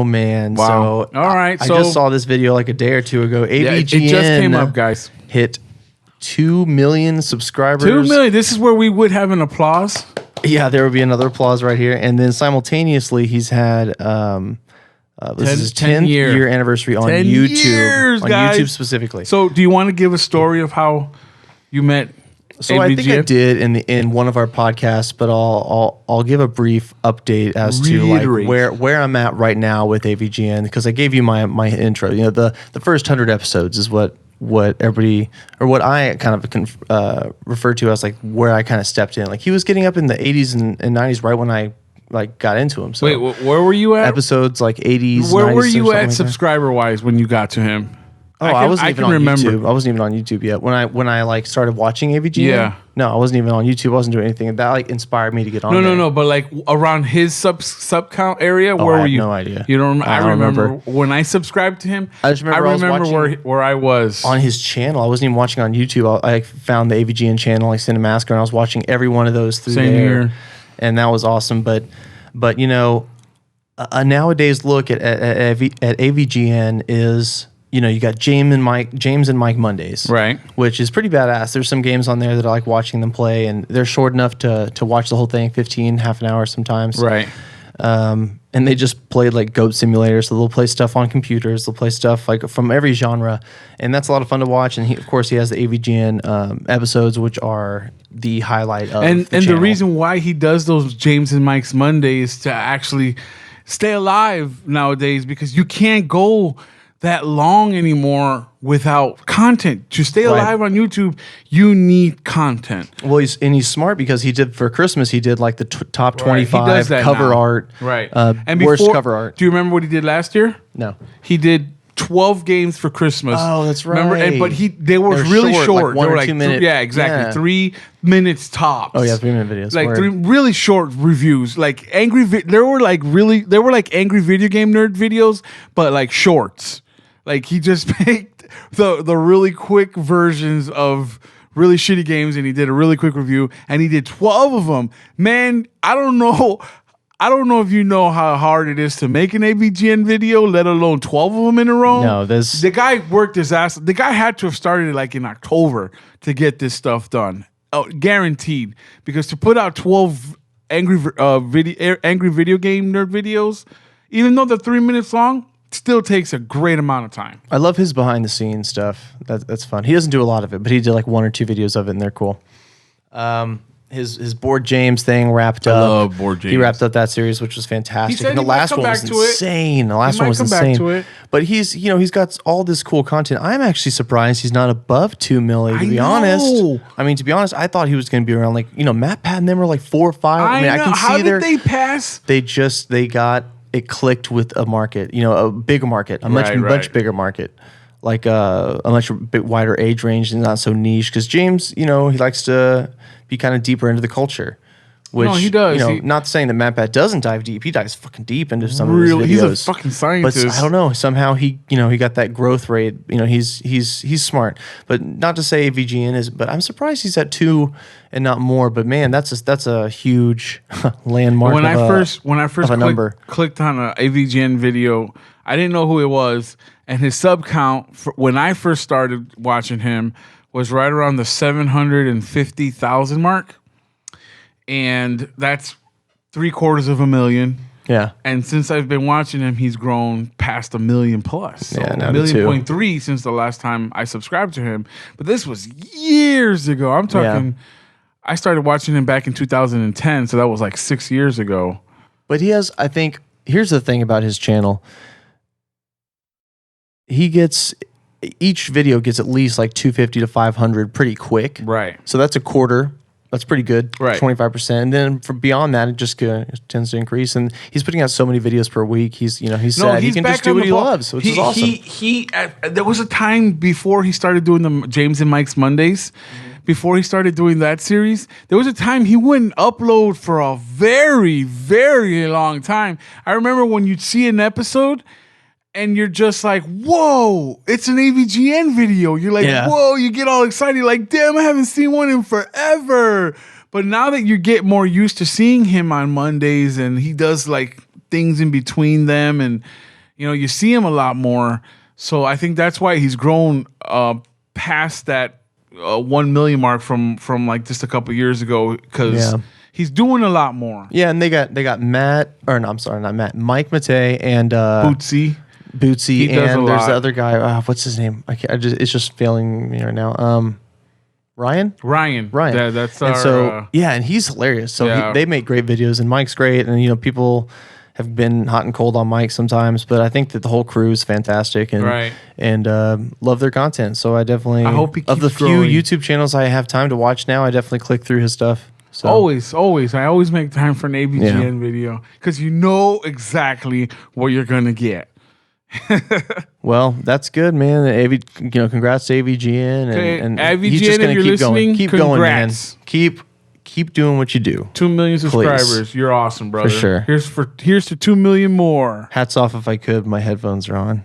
man. Wow. So All right. I So just saw this video like a day or two ago. AVGN it just came up, guys. hit 2 million subscribers. 2 million. This is where we would have an applause. Yeah, there would be another applause right here. And then simultaneously, he's had this is his 10th year anniversary on 10 YouTube. years, on guys. YouTube specifically. So, do you want to give a story of how you met? So AVGN? I think I did in one of our podcasts, but I'll give a brief update as to like where I'm at right now with AVGN, because I gave you my intro. You know, the first 100 episodes is what everybody, or what I kind of refer to as like where I kind of stepped in. Like he was getting up in the 80s and 90s right when I like got into him. So wait, where were you at? Episodes like 80s. Where 90s, were you at like subscriber wise when you got to him? I wasn't even on YouTube. I wasn't even on YouTube yet. When I like started watching AVGN. Yeah. No, I wasn't even on YouTube. I wasn't doing anything. And that like inspired me to get on. No. But like around his sub count area, where were you? No idea. You don't. I remember when I subscribed to him. I remember where I was on his channel. I wasn't even watching on YouTube. I found the AVGN channel, like Cinemasker, and I was watching every one of those through Same there. Here. And that was awesome. But you know, a nowadays look at AVGN is, you know, you got James and Mike Mondays, right? Which is pretty badass. There's some games on there that I like watching them play, and they're short enough to watch the whole thing, 15, half an hour sometimes, right? And they just played like Goat Simulator, so they'll play stuff on computers. They'll play stuff like from every genre, and that's a lot of fun to watch. And of course, he has the AVGN episodes, which are the highlight of the channel. The reason why he does those James and Mike's Mondays to actually stay alive nowadays, because you can't go that long anymore without content. To stay alive on YouTube, you need content. Well, he's smart, because he did for Christmas. He did like the top 25 cover art, right? And worst cover art. Do you remember what he did last year? No, he did 12 games for Christmas. Oh, that's right. Remember? But they were really short. Like 1 they were or 2 minutes. Yeah, exactly. Yeah. 3 minutes tops. Oh yeah, 3-minute videos. Like 3 really short reviews. Like there were like angry video game nerd videos, but like shorts. Like he just picked the really quick versions of really shitty games, and he did a really quick review, and he did 12 of them. Man, I don't know if you know how hard it is to make an AVGN video, let alone 12 of them in a row. No, the guy worked his ass. The guy had to have started like in October to get this stuff done. Oh, guaranteed. Because to put out 12 angry video game nerd videos, even though they're 3 minutes long, still takes a great amount of time. I love his behind the scenes stuff. That's fun. He doesn't do a lot of it, but he did like 1 or 2 videos of it, and they're cool. His Board James thing wrapped up. I love Board James. He wrapped up that series, which was fantastic. He said and the last one was insane. The last one was insane. But he's got all this cool content. I'm actually surprised he's not above 2 million, to be honest. I mean, to be honest, I thought he was going to be around like, MatPat and them were like 4 or 5. I mean, I can see how did they pass? They got it clicked with a market, a bigger market, a much bigger market, like a much bit wider age range and not so niche. Because James, he likes to be kind of deeper into the culture. Which, he does. Not saying that MatPat doesn't dive deep. He dives fucking deep into some of his videos. He's a fucking scientist. But I don't know. Somehow he got that growth rate. He's smart. But not to say AVGN is. But I'm surprised he's at 2 and not more. But man, that's a huge landmark. When I first clicked on an AVGN video, I didn't know who it was, and his sub count when I first started watching him was right around the 750,000 mark. And that's 750,000. Yeah. And since I've been watching him, he's grown past 1 million plus. So yeah, 1.3 since the last time I subscribed to him. But this was years ago. I'm talking, I started watching him back in 2010. So that was like 6 years ago. But he has, I think, here's the thing about his channel. Each video gets at least like 250 to 500 pretty quick. Right. So that's a quarter. That's pretty good, right? 25%, and then from beyond that, it just tends to increase. And he's putting out so many videos per week. He said he can just do what he loves, which is awesome. There was a time before he started doing the James and Mike's Mondays. Before he started doing that series, there was a time he wouldn't upload for a very, very long time. I remember when you'd see an episode and you're just like, whoa, it's an AVGN video. You're like, whoa, you get all excited. Like, damn, I haven't seen one in forever. But now that you get more used to seeing him on Mondays and he does like things in between them, and you see him a lot more. So I think that's why he's grown past that 1 million mark from like just a couple years ago, because he's doing a lot more. Yeah, and they got Matt, or no, I'm sorry, not Matt, Mike Matei and Bootsy, and there's the other guy. What's his name? It's just failing me right now. Ryan. That's and our. So and he's hilarious. So they make great videos, and Mike's great, and people have been hot and cold on Mike sometimes, but I think that the whole crew is fantastic and love their content. So I hope he keeps of the growing. few YouTube channels I have time to watch now, I definitely click through his stuff. So. Always. I always make time for an AVGN video because you know exactly what you're gonna get. Well, that's good, man. Congrats to AVGN and AVGN, he's just gonna keep going. Keep going, man. Keep doing what you do. 2 million subscribers. Please. You're awesome, brother. For sure. Here's to 2 million more. Hats off if I could. My headphones are on.